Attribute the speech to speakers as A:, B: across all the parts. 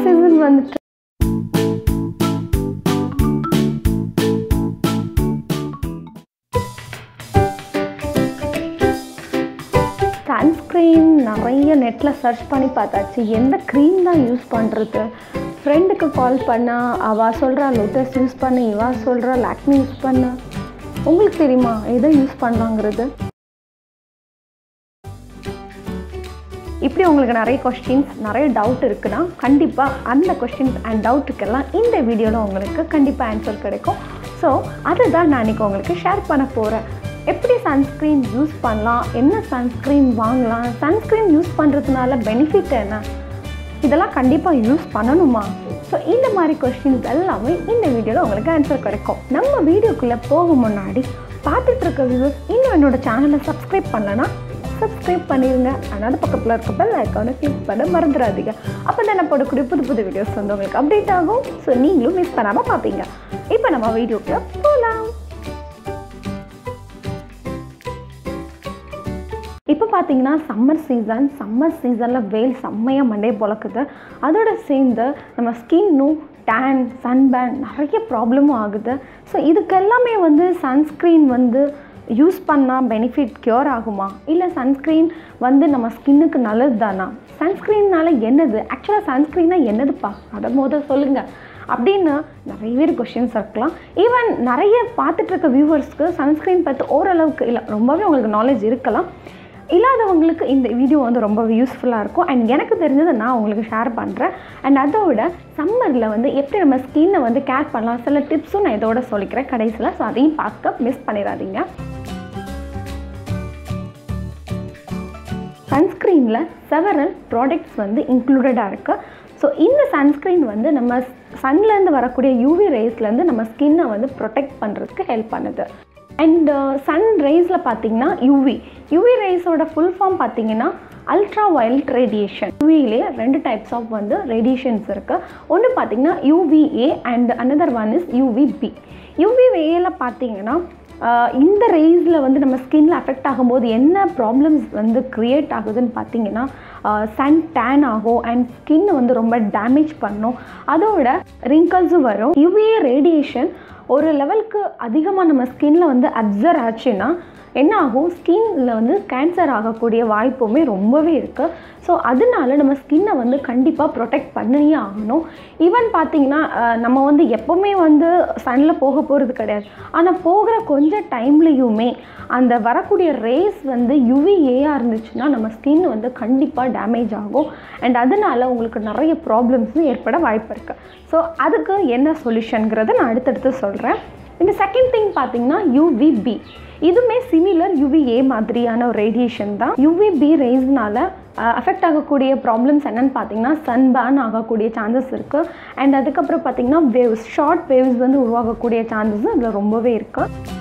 A: season வந்துட்டு sunscreen நிறைய நெட்டில் சர்ச் பண்ணி பார்த்தாச்சு. எந்த க்ரீம் தான் யூஸ் பண்ணுறது? ஃப்ரெண்டுக்கு கால் பண்ணால் அவள் சொல்கிறா லோட்டஸ் யூஸ் பண்ணு, இவா சொல்கிறா லாக்மி யூஸ் பண்ணு. உங்களுக்கு தெரியுமா எதை யூஸ் பண்ணலாங்கிறது? இப்படி உங்களுக்கு நிறைய கொஸ்டின்ஸ், நிறைய டவுட் இருக்குன்னா கண்டிப்பாக அந்த கொஸ்டின்ஸ் அண்ட் டவுட்டுக்கெல்லாம் இந்த வீடியோவில் உங்களுக்கு கண்டிப்பாக ஆன்சர் கிடைக்கும். ஸோ அதுதான் நான் இன்றைக்கி உங்களுக்கு ஷேர் பண்ண போகிறேன். எப்படி சன்ஸ்க்ரீன் யூஸ் பண்ணலாம், என்ன சன்ஸ்க்ரீன் வாங்கலாம், சன்ஸ்க்ரீன் யூஸ் பண்ணுறதுனால பெனிஃபிட் என்ன, இதெல்லாம் கண்டிப்பாக யூஸ் பண்ணணுமா? ஸோ இந்த மாதிரி கொஸ்டின்ஸ் எல்லாமே இந்த வீடியோவில் உங்களுக்கு ஆன்சர் கிடைக்கும். நம்ம வீடியோக்குள்ளே போக முன்னாடி பார்த்துட்ருக்க வியூவர்ஸ் இன்னும் என்னோடய சேனலை சப்ஸ்கிரைப் பண்ணலன்னா சப்ஸ்கிரைப் பண்ணிடுங்க. அதனால் பக்கத்தில் இருக்க பெல் ஐக்கானை கிளிக் பண்ண மறந்துடாதீங்க. அப்போ தான் நான் போடக்கூடிய புது புது வீடியோஸ் வந்து உங்களுக்கு அப்டேட் ஆகும். ஸோ நீங்களும் மிஸ் பண்ணாமல் பார்ப்பீங்க. இப்போ நம்ம வீடியோக்குள்ளே போகலாம். இப்போ பார்த்தீங்கன்னா சம்மர் சீசனில் வெயில் செம்மையாக மண்டே பொழக்குது. அதோடு சேர்ந்து நம்ம ஸ்கின்னும் டேன், சன்பேன் நிறைய ப்ராப்ளமும் ஆகுது. ஸோ இதுக்கெல்லாமே வந்து சன்ஸ்க்ரீன் வந்து யூஸ் பண்ணால் பெனிஃபிட் க்யூர் ஆகுமா, இல்லை சன்ஸ்க்ரீன் வந்து நம்ம ஸ்கின்னுக்கு நல்லது தானா, சன்ஸ்க்ரீனால் என்னது, ஆக்சுவலாக சன்ஸ்க்ரீனாக என்னதுப்பா அதை சொல்லுங்கள் அப்படின்னு நிறைய பேர் கொஷின்ஸ் இருக்கலாம். ஈவன் நிறைய பார்த்துட்ருக்க வியூவர்ஸ்க்கு சன்ஸ்க்ரீன் பற்றி ஓரளவுக்கு இல்லை ரொம்பவே உங்களுக்கு நாலேஜ் இருக்கலாம். இல்லாதவங்களுக்கு இந்த வீடியோ வந்து ரொம்ப யூஸ்ஃபுல்லாக இருக்கும். அண்ட் எனக்கு தெரிஞ்சதை நான் உங்களுக்கு ஷேர் பண்ணுறேன். அண்ட் அதோட சம்மரில் வந்து எப்படி நம்ம ஸ்கின்னை வந்து கேர் பண்ணலாம், சில டிப்ஸும் நான் இதோட சொல்லிக்கிறேன் கடைசியில். ஸோ அதையும் பார்க்க மிஸ் பண்ணிடாதீங்க. சன்ஸ்க்ரீனில் செவரல் ப்ராடக்ட்ஸ் வந்து இன்க்ளூடடாக இருக்குது. ஸோ இந்த சன்ஸ்க்ரீன் வந்து நம்ம சன்லேருந்து வரக்கூடிய யூவி ரேஸ்லேருந்து நம்ம ஸ்கின்னை வந்து ப்ரொடெக்ட் பண்ணுறதுக்கு ஹெல்ப் பண்ணுது. அண்ட் சன் ரேஸில் பார்த்தீங்கன்னா யூவி ரேஸோட ஃபுல் ஃபார்ம் பார்த்தீங்கன்னா அல்ட்ரா வயலட் ரேடியேஷன். யூவிலே 2 டைப்ஸ் ஆஃப் வந்து ரேடியேஷன்ஸ் இருக்குது. ஒன்று பார்த்தீங்கன்னா UVA and another one is UVB. UVAல பார்த்தீங்கன்னா இந்த ரேஸில் வந்து நம்ம ஸ்கின்ல அஃபெக்ட் ஆகும்போது என்ன ப்ராப்ளம்ஸ் வந்து க்ரியேட் ஆகுதுன்னு பார்த்தீங்கன்னா சன் டேன் ஆகும் அண்ட் ஸ்கின் வந்து ரொம்ப டேமேஜ் பண்ணும். அதோட ரிங்கிள்ஸும் வரும். UVA ரேடியேஷன் ஒரு லெவலுக்கு அதிகமாக நம்ம ஸ்கின்ல வந்து அப்சர்வ் ஆச்சுன்னா என்ன ஆகும், ஸ்கின்ல வந்து கேன்சர் ஆகக்கூடிய வாய்ப்புமே ரொம்பவே இருக்குது. ஸோ அதனால நம்ம ஸ்கின்னை வந்து கண்டிப்பாக ப்ரொடெக்ட் பண்ணியே ஆகணும். ஈவன் பார்த்திங்கன்னா நம்ம வந்து எப்போவுமே வந்து சன்னில் போக போகிறது கிடையாது. ஆனால் போகிற கொஞ்சம் டைம்லேயுமே அந்த வரக்கூடிய ரேஸ் வந்து UVAயாக இருந்துச்சுன்னா நம்ம ஸ்கின் வந்து கண்டிப்பாக டேமேஜ் ஆகும். அண்ட் அதனால் உங்களுக்கு நிறைய ப்ராப்ளம்ஸும் ஏற்பட வாய்ப்பு இருக்குது. ஸோ அதுக்கு என்ன சொல்யூஷனுங்கிறத நான் அடுத்தடுத்து சொல்கிறேன். இந்த செகண்ட் திங் பார்த்தீங்கன்னா UVB. இதுவுமே சிமிலர் UVA மாதிரியான ஒரு ரேடியேஷன் தான். UVB ரேஸ்னால் அஃபெக்ட் ஆகக்கூடிய ப்ராப்ளம்ஸ் என்னென்னு பார்த்தீங்கன்னா சன்பேர்ன் ஆகக்கூடிய சான்சஸ் இருக்குது. அண்ட் அதுக்கப்புறம் பார்த்தீங்கன்னா வேவ்ஸ், ஷார்ட் வேவ்ஸ் வந்து உருவாகக்கூடிய சான்சஸும் இதில் ரொம்பவே இருக்குது.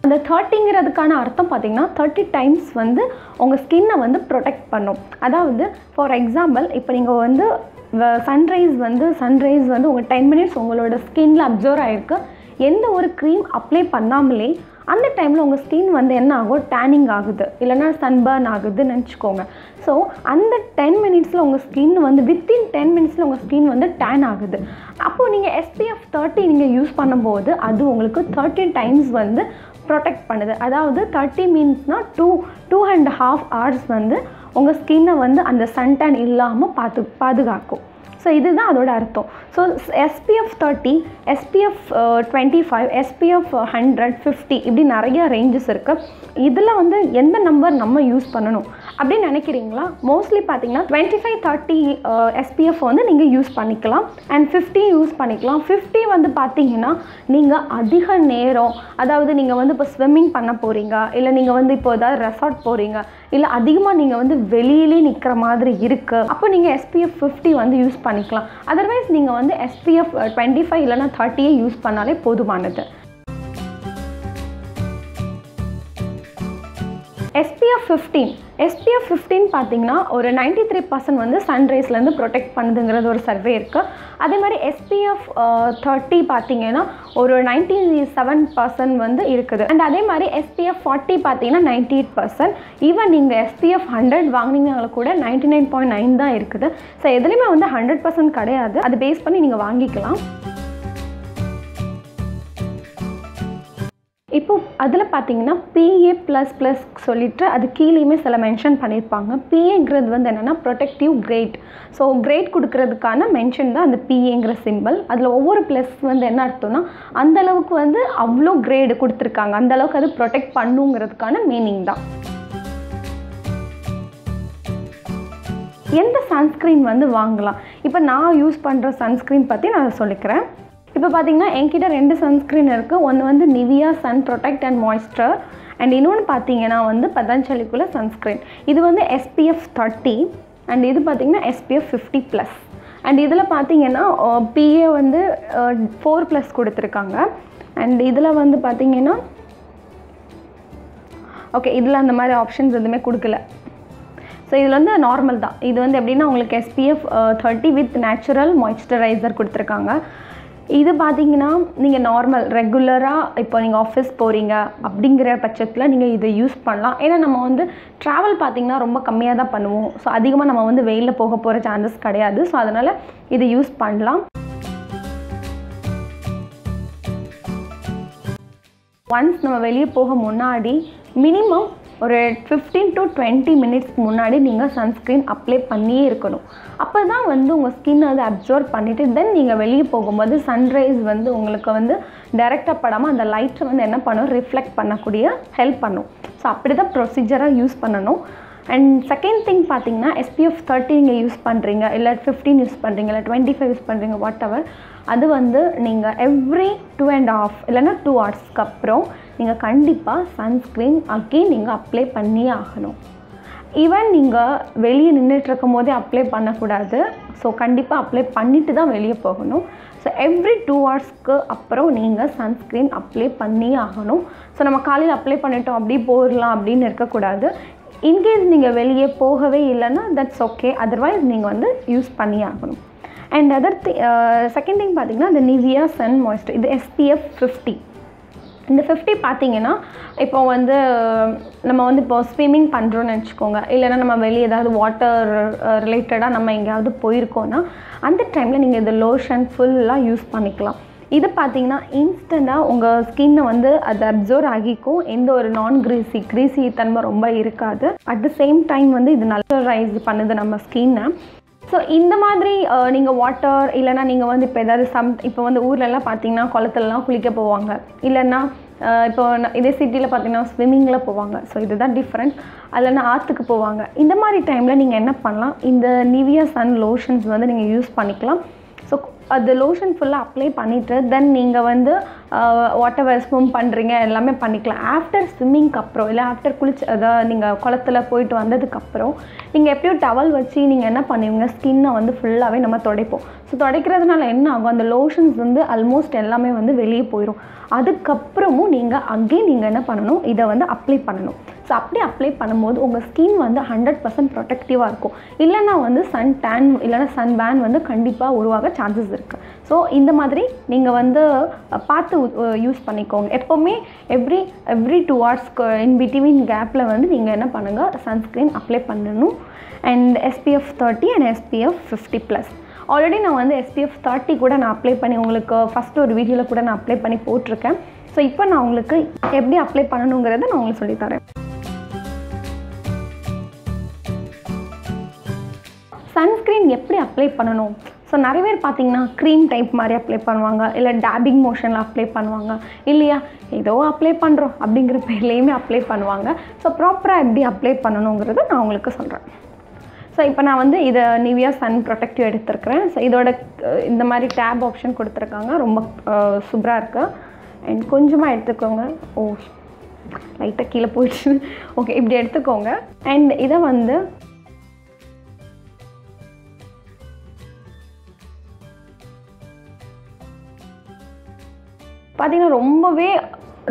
A: அந்த 30ங்கிறதுக்கான அர்த்தம் பார்த்தீங்கன்னா 30 டைம்ஸ் வந்து உங்கள் ஸ்கின்னை வந்து ப்ரொடெக்ட் பண்ணும். அதாவது ஃபார் எக்ஸாம்பிள் இப்போ நீங்கள் வந்து சன்ரைஸ் வந்து உங்கள் 10 மினிட்ஸ் உங்களோட ஸ்கின்ல அப்சர்வ் ஆகிருக்கு. எந்த ஒரு க்ரீம் அப்ளை பண்ணாமலே அந்த டைமில் உங்கள் ஸ்கின் வந்து என்ன ஆகும், டேனிங் ஆகுது, இல்லைனா சன்பர்ன் ஆகுதுன்னு நினச்சிக்கோங்க. ஸோ அந்த 10 மினிட்ஸில் உங்கள் ஸ்கின் வந்து வித்தின் 10 மினிட்ஸில் உங்கள் ஸ்கின் வந்து டேன் ஆகுது. அப்போது நீங்கள் SPF 30 நீங்கள் யூஸ் பண்ணும்போது அது உங்களுக்கு 30 டைம்ஸ் வந்து ப்ரொடெக்ட் பண்ணுது. அதாவது 30 மீன்ஸ்னால் 2.5 hours வந்து உங்கள் ஸ்கின்னை வந்து அந்த சன்டேன் இல்லாமல் பாதுகாக்கும். ஸோ இதுதான் அதோட அர்த்தம். ஸோ SPF 30, SPF 25, SPF 100, 50 இப்படி நிறைய ரேஞ்சஸ் இருக்குது. இதில் வந்து எந்த நம்பர் நம்ம யூஸ் பண்ணணும் அப்படின்னு நினைக்கிறீங்களா? மோஸ்ட்லி பார்த்தீங்கன்னா 25, 30 SPF வந்து நீங்கள் யூஸ் பண்ணிக்கலாம். அண்ட் 50 யூஸ் பண்ணிக்கலாம். 50 வந்து பார்த்தீங்கன்னா நீங்கள் அதிக நேரம், அதாவது நீங்கள் வந்து இப்போ ஸ்விம்மிங் பண்ண போகிறீங்க, இல்லை நீங்கள் வந்து இப்போ ஏதாவது ரெசார்ட் போகிறீங்க, இல்லை அதிகமாக நீங்கள் வந்து வெளியிலே நிற்கிற மாதிரி இருக்குது, அப்போ நீங்கள் SPF 50 வந்து யூஸ் பண்ணிக்கலாம். அதர்வைஸ் நீங்கள் வந்து SPF 25 இல்லைனா 30 யூஸ் பண்ணாலே போதுமானது. SPF SPF 15 பார்த்தீங்கன்னா ஒரு 93% வந்து சன்ரைஸ்லேருந்து ப்ரொடெக்ட் பண்ணுதுங்கிறது ஒரு சர்வே இருக்குது. அதே மாதிரி SPF 30 பார்த்தீங்கன்னா ஒரு 97% வந்து இருக்குது. அண்ட் அதே மாதிரி SPF 40 பார்த்தீங்கன்னா 98%. ஈவன் நீங்கள் SPF 100 வாங்கினீங்கனாலும் கூட 99.9 தான் இருக்குது. ஸோ எதுலேயுமே வந்து 100% கிடையாது. அது பேஸ் பண்ணி நீங்கள் வாங்கிக்கலாம். இப்போ அதில் பார்த்தீங்கன்னா PA++ சொல்லிட்டு அது கீழேயுமே சில மென்ஷன் பண்ணியிருப்பாங்க. PAங்கிறது வந்து என்னென்னா ப்ரொடெக்டிவ் கிரேட். ஸோ கிரேட் கொடுக்கறதுக்கான மென்ஷன் தான் அந்த PAங்கிற சிம்பிள். அதில் ஒவ்வொரு ப்ளஸ் வந்து என்ன அர்த்தம்னா அந்தளவுக்கு வந்து அவ்வளோ கிரேடு கொடுத்துருக்காங்க, அந்தளவுக்கு அது ப்ரொடெக்ட் பண்ணுங்கிறதுக்கான மீனிங் தான். எந்த சன்ஸ்க்ரீன் வந்து வாங்கலாம்? இப்போ நான் யூஸ் பண்ணுற சன்ஸ்க்ரீன் பற்றி நான் சொல்லிக்கிறேன். இப்போ பார்த்தீங்கன்னா என்கிட்ட 2 சன்ஸ்க்ரீன் இருக்குது. ஒன்று வந்து Nivea sun protect and moisture, and இன்னொன்று பார்த்தீங்கன்னா வந்து பதஞ்சலிக்குள்ள சன்ஸ்க்ரீன். இது வந்து SPF 30 அண்ட் இது பார்த்தீங்கன்னா SPF 50+. அண்ட் இதில் பார்த்தீங்கன்னா PA வந்து 4+ கொடுத்துருக்காங்க. அண்ட் இதில் வந்து பார்த்தீங்கன்னா ஓகே, இதில் அந்த மாதிரி ஆப்ஷன்ஸ் எதுவுமே கொடுக்கல. ஸோ இதில் வந்து நார்மல் தான். இது வந்து எப்படின்னா உங்களுக்கு SPF 30 வித் நேச்சுரல் மாய்ஸ்சரைசர் கொடுத்துருக்காங்க. இது பார்த்தீங்கன்னா நீங்கள் நார்மல் ரெகுலராக இப்போ நீங்கள் ஆஃபீஸ் போகிறீங்க அப்படிங்கிற பட்சத்தில் நீங்கள் இதை யூஸ் பண்ணலாம். ஏன்னா நம்ம வந்து ட்ராவல் பார்த்திங்கன்னா ரொம்ப கம்மியாக தான் பண்ணுவோம். ஸோ அதிகமாக நம்ம வந்து வெயிலில் போக போகிற சான்சஸ் கிடையாது. ஸோ அதனால் இதை யூஸ் பண்ணலாம். ஒன்ஸ் நம்ம வெளியே போக முன்னாடி மினிமம் ஒரு 15 to 20 மினிட்ஸ்க்கு முன்னாடி நீங்கள் சன்ஸ்க்ரீன் அப்ளை பண்ணியே இருக்கணும். அப்போ தான் வந்து உங்கள் ஸ்கின் அதை அப்சர்வ் பண்ணிவிட்டு தென் நீங்கள் வெளியே போகும்போது சன்ரைஸ் வந்து உங்களுக்கு வந்து டைரெக்டாக படாமல் அந்த லைட்டை வந்து என்ன பண்ணும், ரிஃப்ளெக்ட் பண்ணக்கூடிய ஹெல்ப் பண்ணும். ஸோ அப்படி தான் ப்ரொசீஜராக யூஸ் பண்ணணும். அண்ட் செகண்ட் திங் பார்த்தீங்கன்னா SPF 30 நீங்கள் யூஸ் பண்ணுறீங்க, இல்லை 15 யூஸ் பண்ணுறீங்க, இல்லை 25 யூஸ் பண்ணுறீங்க, வாட் எவர், அது வந்து நீங்கள் எவ்ரி 2.5 இல்லைன்னா 2 ஹவர்ஸ்க்கு அப்புறம் நீங்கள் கண்டிப்பாக சன்ஸ்க்ரீன் அகெயின் நீங்கள் அப்ளை பண்ணியே ஆகணும். ஈவன் நீங்கள் வெளியே நின்றுட்டுருக்கும் போதே அப்ளை பண்ணக்கூடாது. ஸோ கண்டிப்பாக அப்ளை பண்ணிவிட்டு தான் வெளியே போகணும். ஸோ எவ்ரி 2 ஹவர்ஸ்க்கு அப்புறம் நீங்கள் சன்ஸ்க்ரீன் அப்ளை பண்ணியே ஆகணும். ஸோ நம்ம காலையில் அப்ளை பண்ணிட்டோம் அப்படியே போயிடலாம் அப்படின்னு இருக்கக்கூடாது. இன்கேஸ் நீங்கள் வெளியே போகவே இல்லைன்னா தட்ஸ் ஓகே, அதர்வைஸ் நீங்கள் வந்து யூஸ் பண்ணி ஆகணும். அண்ட் செகண்ட் திங் பார்த்தீங்கன்னா இந்த நிவியா சன் மாய்ஸ்சர், இது SPF 50. இந்த 50 பார்த்தீங்கன்னா இப்போ வந்து நம்ம வந்து இப்போ ஸ்விம்மிங் பண்ணுறோன்னு வச்சுக்கோங்க, இல்லைன்னா நம்ம வெளியே ஏதாவது வாட்டர் ரிலேட்டடாக நம்ம எங்கேயாவது போயிருக்கோன்னா அந்த டைமில் நீங்கள் இந்த லோஷன் ஃபுல்லாக யூஸ் பண்ணிக்கலாம். இது பார்த்தீங்கன்னா இன்ஸ்டண்ட்டாக உங்கள் ஸ்கின்னை வந்து அது அப்சர்வ் ஆகிக்கும். எந்த ஒரு க்ரீஸி தன்மை ரொம்ப இருக்காது. அட் த சேம் டைம் வந்து இது மாய்ஸ்சரைஸ் பண்ணுது நம்ம ஸ்கின்னை. ஸோ இந்த மாதிரி நீங்கள் வாட்டர் இல்லைனா நீங்கள் வந்து இப்போ ஏதாவது இப்போ வந்து ஊர்லெலாம் பார்த்தீங்கன்னா குளத்துலலாம் குளிக்க போவாங்க, இல்லைன்னா இப்போ இதே சிட்டியில் பார்த்தீங்கன்னா ஸ்விம்மிங்கில் போவாங்க. ஸோ இதுதான் டிஃப்ரெண்ட். இல்லைன்னா ஆற்றுக்கு போவாங்க. இந்த மாதிரி டைமில் நீங்கள் என்ன பண்ணலாம், இந்த நிவியா சன் லோஷன்ஸ் வந்து நீங்கள் யூஸ் பண்ணிக்கலாம். ஸோ அது லோஷன் ஃபுல்லாக அப்ளை பண்ணிவிட்டு தென் நீங்கள் வந்து வாட் எவர் ஸ்விம் பண்ணுறீங்க எல்லாமே பண்ணிக்கலாம். ஆஃப்டர் ஸ்விம்மிங்க்கு அப்புறம் இல்லை ஆஃப்டர் அதாவது நீங்கள் குளத்தில் போயிட்டு வந்ததுக்கப்புறம் நீங்கள் எப்படியும் டவல் வச்சு நீங்கள் என்ன பண்ணுவீங்க, ஸ்கின்னை வந்து ஃபுல்லாகவே நம்ம துடைப்போம். ஸோ துடைக்கிறதுனால என்ன ஆகும், அந்த லோஷன்ஸ் வந்து ஆல்மோஸ்ட் எல்லாமே வந்து வெளியே போயிடும். அதுக்கப்புறமும் நீங்கள் அகெயின் நீங்கள் என்ன பண்ணணும், இதை வந்து அப்ளை பண்ணணும். ஸோ அப்படி அப்ளை பண்ணும்போது உங்கள் ஸ்கின் வந்து 100% ப்ரொடெக்டிவாக இருக்கும். இல்லைன்னா வந்து சன் டேன் இல்லைனா சன் பேன் வந்து கண்டிப்பாக உருவாக சான்சஸ் இருக்குது. ஸோ இந்த மாதிரி நீங்கள் வந்து பார்த்து யூஸ் பண்ணிக்கோங்க. எப்போவுமே எவ்ரி 2 ஹவர்ஸ்க்கு இன் பிட்வீன் கேப்பில் வந்து நீங்கள் என்ன பண்ணுங்கள், சன்ஸ்க்ரீன் அப்ளை பண்ணணும். And SPF 30 and SPF 50+. Already நான் வந்து SPF 30 கூட நான் அப்ளை பண்ணி உங்களுக்கு ஃபஸ்ட்டு ஒரு வீடியோவில் கூட நான் அப்ளை பண்ணி போட்டிருக்கேன். ஸோ இப்போ நான் உங்களுக்கு எப்படி அப்ளை பண்ணணுங்கிறத நான் உங்களுக்கு சொல்லித்தரேன். சன்ஸ்க்ரீன் எப்படி அப்ளை பண்ணணும்? ஸோ நிறைய பேர் பார்த்தீங்கன்னா க்ரீம் டைப் மாதிரி அப்ளை பண்ணுவாங்க, இல்லை டேபிங் மோஷனில் அப்ளை பண்ணுவாங்க, இல்லையா ஏதோ அப்ளை பண்ணுறோம் அப்படிங்கிற பேர்லேயுமே அப்ளை பண்ணுவாங்க. ஸோ ப்ராப்பராக எப்படி அப்ளை பண்ணணுங்கிறத நான் உங்களுக்கு சொல்கிறேன். ஸோ இப்போ நான் வந்து இதை நிவியா சன் ப்ரொடெக்டிவ் எடுத்துருக்கிறேன். ஸோ இதோட இந்த மாதிரி டேப் ஆப்ஷன் கொடுத்துருக்காங்க, ரொம்ப சூப்பராக இருக்குது. அண்ட் கொஞ்சமாக எடுத்துக்கோங்க. ஓ லைட்டாக கீழே போயிடுச்சு. ஓகே, இப்படி எடுத்துக்கோங்க. அண்ட் இதை வந்து பார்த்தீங்கன்னா ரொம்பவே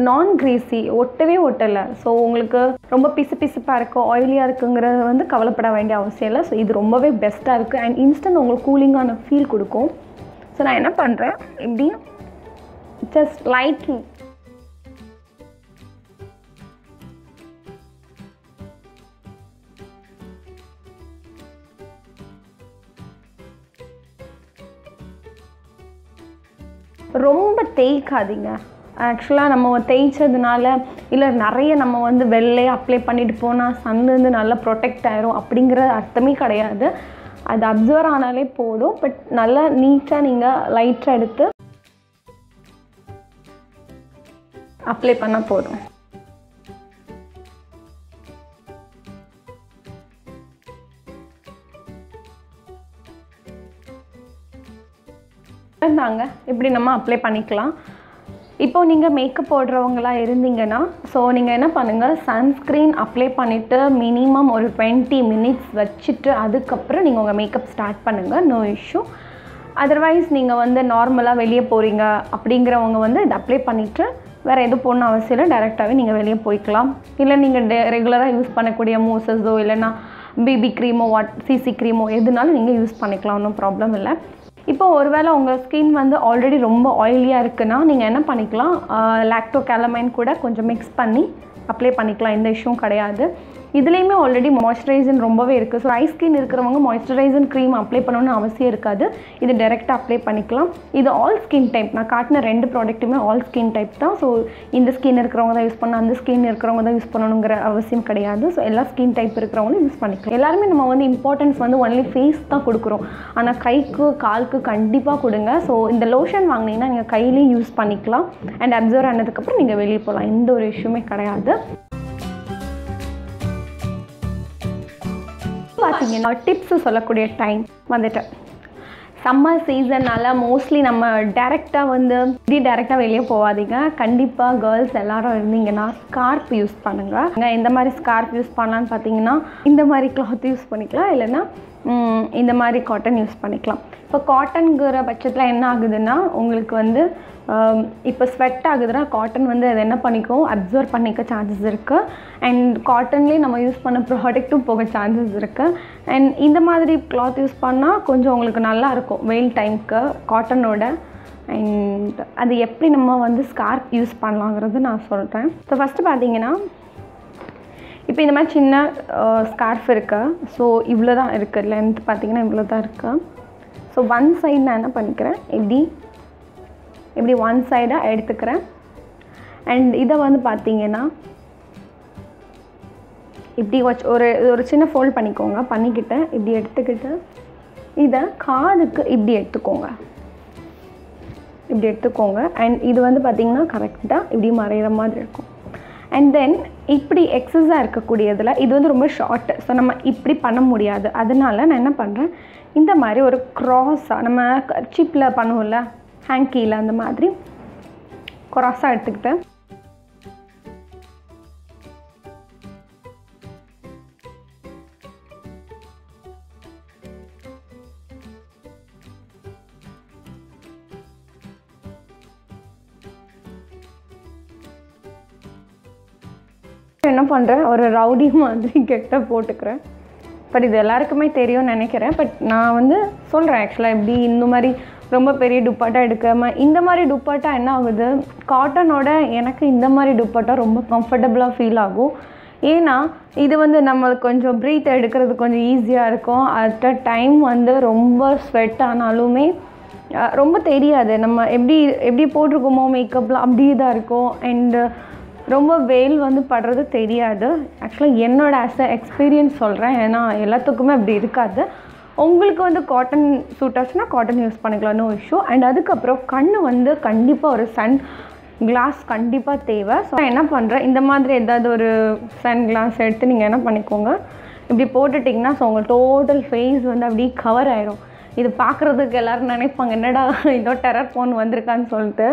A: நான் கிரீஸி, ஒட்டவே ஒட்டலை. ஸோ உங்களுக்கு ரொம்ப பிசுப்பாக இருக்குது, ஆயிலியாக இருக்குங்கிறது வந்து கவலைப்பட வேண்டிய அவசியம் இல்லை. ஸோ இது ரொம்பவே பெஸ்ட்டாக இருக்குது அண்ட் இன்ஸ்டன்ட் உங்களுக்கு கூலிங்கான ஃபீல் கொடுக்கும். ஸோ நான் என்ன பண்ணுறேன், இப்படி ஜஸ்ட் லைட்லி ரொம்ப தேய்க்காதீங்க. ஆக்சுவலாக நம்ம தேய்ச்சதுனால இல்லை நிறைய நம்ம வந்து வெள்ளையை அப்ளை பண்ணிட்டு போனால் சன்லேருந்து நல்லா ப்ரொடெக்ட் ஆயிரும் அப்படிங்கிற அர்த்தமே கிடையாது. அது அப்சர்வ் ஆனாலே போதும். பட் நல்லா நீட்டாக நீங்கள் லைட்டாக எடுத்து அப்ளை பண்ணால் போதும். தாங்க இப்படி நம்ம அப்ளை பண்ணிக்கலாம். இப்போது நீங்கள் மேக்கப் போடுறவங்களாக இருந்தீங்கன்னா ஸோ நீங்கள் என்ன பண்ணுங்கள், சன்ஸ்க்ரீன் அப்ளை பண்ணிவிட்டு மினிமம் ஒரு 20 minutes வச்சுட்டு அதுக்கப்புறம் நீங்கள் உங்கள் மேக்கப் ஸ்டார்ட் பண்ணுங்கள், நோ இஷ்யூ. அதர்வைஸ் நீங்கள் வந்து நார்மலாக வெளியே போகிறீங்க அப்படிங்கிறவங்க வந்து இதை அப்ளை பண்ணிவிட்டு வேறு எதுவும் போடணும் அவசியம் இல்லை, டைரெக்டாகவே நீங்கள் வெளியே போய்க்கலாம். இல்லை நீங்கள் ரெகுலராக யூஸ் பண்ணக்கூடிய மூசஸோ இல்லைன்னா பிபி க்ரீமோ சிசி க்ரீமோ எதுனாலும் நீங்கள் யூஸ் பண்ணிக்கலாம், ஒன்றும் ப்ராப்ளம் இல்லை. இப்போ ஒருவேளை உங்கள் ஸ்கின் வந்து ஆல்ரெடி ரொம்ப ஆயிலியாக இருக்குன்னா நீங்கள் என்ன பண்ணிக்கலாம், லாக்டோகேலமைன் கூட கொஞ்சம் மிக்ஸ் பண்ணி அப்ளை பண்ணிக்கலாம், எந்த இஷ்யூவும் கிடையாது. இதுலேயுமே ஆல்ரெடி மாய்ஸ்சரைசன் ரொம்பவே இருக்குது. ஸோ ட்ரை ஸ்கின் இருக்கிறவங்க மாய்ஸ்சரைசன் க்ரீம் அப்ளை பண்ணணும்னு அவசியம் இருக்காது, இது டைரெக்டாக அப்ளை பண்ணிக்கலாம். இது ஆல் ஸ்கின் டைப், நான் காட்டின 2 ப்ராடக்ட்டுமே ஆல் ஸ்கின் டைப் தான். ஸோ இந்த ஸ்கின் இருக்கிறவங்க தான் யூஸ் பண்ணணும், அந்த ஸ்கின் இருக்கிறவங்க தான் யூஸ் பண்ணணுங்கிற அவசியம் கிடையாது. ஸோ எல்லா ஸ்கின் டைப் இருக்கிறவங்களும் யூஸ் பண்ணிக்கலாம். எல்லாருமே நம்ம வந்து இம்பார்ட்டன்ஸ் வந்து ஒன்லி ஃபேஸ் தான் கொடுக்குறோம், ஆனால் கைக்கு காலுக்கு கண்டிப்பாக கொடுங்க. ஸோ இந்த லோஷன் வாங்கினீங்கன்னா நீங்கள் கையிலையும் யூஸ் பண்ணிக்கலாம் அண்ட் அப்சர்வ் ஆனதுக்கப்புறம் நீங்கள் வெளியே போகலாம், எந்த ஒரு இஷ்யூமே கிடையாது. பார்த்தீங்கன்னா டிப்ஸு சொல்லக்கூடிய டைம் வந்துட்டு சம்மர் சீசன்னால் மோஸ்ட்லி நம்ம டேரெக்டாக வந்து டேரெக்டாக வெளியே போகாதீங்க. கண்டிப்பாக கேர்ள்ஸ் எல்லோரும் இருந்தீங்கன்னா ஸ்கார்ஃப் யூஸ் பண்ணுங்கள். எந்த மாதிரி ஸ்கார்ஃப் யூஸ் பண்ணலான்னு பார்த்தீங்கன்னா இந்த மாதிரி கிளாத் யூஸ் பண்ணிக்கலாம், இல்லைன்னா இந்த மாதிரி காட்டன் யூஸ் பண்ணிக்கலாம். இப்போ காட்டனுங்கிற பட்சத்தில் என்ன ஆகுதுன்னா உங்களுக்கு வந்து இப்போ ஸ்வெட் ஆகுதுன்னா காட்டன் வந்து அது என்ன பண்ணிக்கும், அப்சர்வ் பண்ணிக்க சான்சஸ் இருக்குது. அண்ட் காட்டன்லேயே நம்ம யூஸ் பண்ண ப்ராடக்ட்டும் போக சான்சஸ் இருக்குது. அண்ட் இந்த மாதிரி கிளாத் யூஸ் பண்ணால் கொஞ்சம் உங்களுக்கு நல்லாயிருக்கும் வெயில் டைமுக்கு காட்டனோட. அண்ட் அது எப்படி நம்ம வந்து ஸ்கார்ஃப் யூஸ் பண்ணலாங்கிறது நான் சொல்கிறேன். ஸோ ஃபஸ்ட்டு பார்த்தீங்கன்னா இப்போ இந்த மாதிரி சின்ன ஸ்கார்ஃப் இருக்குது. ஸோ இவ்வளோ தான் இருக்குது, லென்த் பார்த்திங்கன்னா இவ்வளோ தான் இருக்குது. ஸோ ஒன் சைடு நான் என்ன பண்ணிக்கிறேன், இப்படி ஒன் சைடாக எடுத்துக்கிறேன். அண்ட் இதை வந்து பார்த்திங்கன்னா இப்படி வச்சு ஒரு சின்ன ஃபோல்ட் பண்ணிக்கோங்க. பண்ணிக்கிட்டு இப்படி எடுத்துக்கிட்டு இதை காதுக்கு இப்படி எடுத்துக்கோங்க. அண்ட் இது வந்து பார்த்திங்கன்னா கரெக்டாக இப்படி மறைகிற மாதிரி இருக்கும். அண்ட் தென் இப்படி எக்ஸஸாக இருக்கக்கூடியதில் இது வந்து ரொம்ப ஷார்ட்டு, ஸோ நம்ம இப்படி பண்ண முடியாது. அதனால நான் என்ன பண்ணுறேன், இந்த மாதிரி ஒரு க்ராஸாக நம்ம கர்ச்சீப்பில் பண்ணுவோம்ல ஹேங்கீயில், அந்த மாதிரி க்ராஸாக எடுத்துக்கிட்டேன். என்ன பண்ணுறேன், ஒரு ரவுடி மாதிரி கெட்ட போட்டுக்கிறேன். பட் இது எல்லாருக்குமே தெரியும்னு நினைக்கிறேன். பட் நான் வந்து சொல்கிறேன் ஆக்சுவலாக எப்படி இந்த மாதிரி ரொம்ப பெரிய துப்பட்டா எடுக்காமல் இந்த மாதிரி துப்பட்டா என்ன ஆகுது, காட்டனோட எனக்கு இந்த மாதிரி துப்பட்டா ரொம்ப கம்ஃபர்டபுளாக ஃபீல் ஆகும். ஏன்னா இது வந்து நம்மளுக்கு கொஞ்சம் ப்ரீத் எடுக்கிறது கொஞ்சம் ஈஸியாக இருக்கும். அட் அ டைம் வந்து ரொம்ப ஸ்வெட் ஆனாலுமே ரொம்ப தெரியாது, நம்ம எப்படி போட்டிருக்கோமோ மேக்கப்லாம் அப்படியே தான் இருக்கும். அண்டு ரொம்ப வெயில் வந்து படுறது தெரியாது. ஆக்சுவலாக என்னோட எக்ஸ்பீரியன்ஸ் சொல்கிறேன், ஏன்னா எல்லாத்துக்குமே அப்படி இருக்காது. உங்களுக்கு வந்து காட்டன் சூட் ஆச்சுன்னா காட்டன் யூஸ் பண்ணிக்கலாம், நோ இஷ்யூ. அண்ட் அதுக்கப்புறம் கண்ணு வந்து கண்டிப்பாக ஒரு சன் கிளாஸ் கண்டிப்பாக தேவை. ஸோ நான் என்ன பண்ணுறேன், இந்த மாதிரி ஏதாவது ஒரு சன் கிளாஸ் எடுத்து நீங்கள் என்ன பண்ணிக்கோங்க, இப்படி போட்டுட்டிங்கன்னா ஸோ உங்கள் டோட்டல் ஃபேஸ் வந்து அப்படியே கவர் ஆயிரும். இது பார்க்குறதுக்கு எல்லோரும் நினைப்பாங்க என்னடா இதோ டெரர் ஃபோன் வந்திருக்கான்னு சொல்லிட்டு.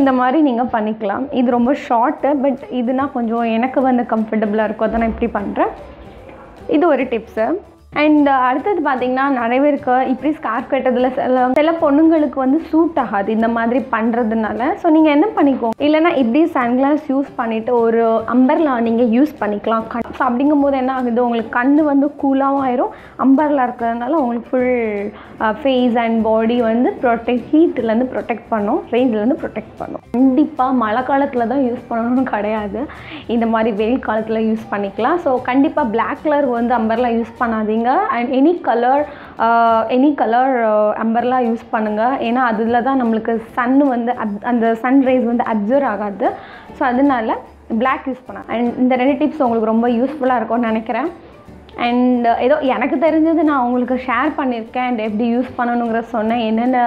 A: இந்த மாதிரி நீங்கள் பண்ணிக்கலாம். இது ரொம்ப ஷார்ட்டு, பட் இதுனா கொஞ்சம் எனக்கு வந்து கம்ஃபர்டபுளாக இருக்கும், அதை நான் இப்படி பண்ணுறேன். இது ஒரு டிப்ஸு. அண்ட் அடுத்தது பார்த்திங்கன்னா நிறைய பேருக்கு இப்படி ஸ்கார்ஃப் கட்டுறதுல சில பொண்ணுங்களுக்கு வந்து சூட் ஆகாது இந்த மாதிரி பண்ணுறதுனால. ஸோ நீங்கள் என்ன பண்ணிக்கோங்க, இல்லைனா இப்படி சன்கிளாஸ் யூஸ் பண்ணிவிட்டு ஒரு அம்பர்லா நீங்கள் யூஸ் பண்ணிக்கலாம். ஸோ அப்படிங்கும்போது என்ன ஆகுது, உங்களுக்கு கண் வந்து கூலாகவும் ஆயிரும். அம்பர்லா இருக்கிறதுனால உங்களுக்கு ஃபுல் ஃபேஸ் அண்ட் பாடி வந்து ஹீட்லேருந்து ப்ரொடெக்ட் பண்ணும், ரேஸ்லேருந்து ப்ரொடெக்ட் பண்ணும். கண்டிப்பாக மழை காலத்தில் தான் யூஸ் பண்ணணும்னு கிடையாது, இந்த மாதிரி வெயில் காலத்தில் யூஸ் பண்ணிக்கலாம். ஸோ கண்டிப்பாக பிளாக் கலர் வந்து அம்பர்லா யூஸ் பண்ணாதீங்க. And any colour umbrella use பண்ணுங்கள். ஏன்னா அதில் தான் நம்மளுக்கு சன்னு வந்து அந்த சன் ரேஸ் வந்து அப்சர்வ் ஆகாது. ஸோ அதனால பிளாக் யூஸ் பண்ண. அண்ட் இந்த 2 டிப்ஸ் உங்களுக்கு ரொம்ப யூஸ்ஃபுல்லாக இருக்கும்னு நினைக்கிறேன். அண்ட் ஏதோ எனக்கு தெரிஞ்சது நான் உங்களுக்கு ஷேர் பண்ணியிருக்கேன். அண்ட் எப்படி யூஸ் பண்ணணுங்கிற சொன்னேன், என்னென்ன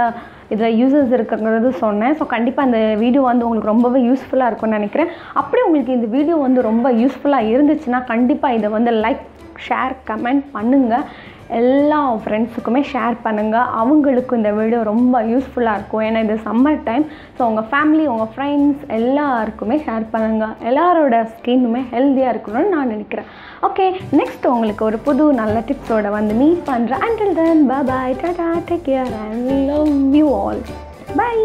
A: இதில் யூசஸ் இருக்குங்கிறது சொன்னேன். ஸோ கண்டிப்பாக இந்த வீடியோ வந்து உங்களுக்கு ரொம்பவே யூஸ்ஃபுல்லாக இருக்கும்னு நினைக்கிறேன். அப்படியே உங்களுக்கு இந்த வீடியோ வந்து ரொம்ப யூஸ்ஃபுல்லாக இருந்துச்சுன்னா கண்டிப்பாக இதை வந்து லைக், ஷேர், கமெண்ட் பண்ணுங்கள். எல்லா ஃப்ரெண்ட்ஸுக்குமே ஷேர் பண்ணுங்கள். அவங்களுக்கும் இந்த வீடியோ ரொம்ப யூஸ்ஃபுல்லாக இருக்கும். ஏன்னா இது சம்மர் டைம். ஸோ உங்கள் ஃபேமிலி, உங்கள் ஃப்ரெண்ட்ஸ் எல்லாருக்குமே ஷேர் பண்ணுங்கள். எல்லாரோட ஸ்கின்னுமே ஹெல்த்தியாக இருக்கணும்னு நான் நினைக்கிறேன். ஓகே, நெக்ஸ்ட் உங்களுக்கு ஒரு புது நல்ல டிப்ஸோட வந்து மீட் பண்ணுறேன். Until then, bye bye, tata, take care and love you all. Bye.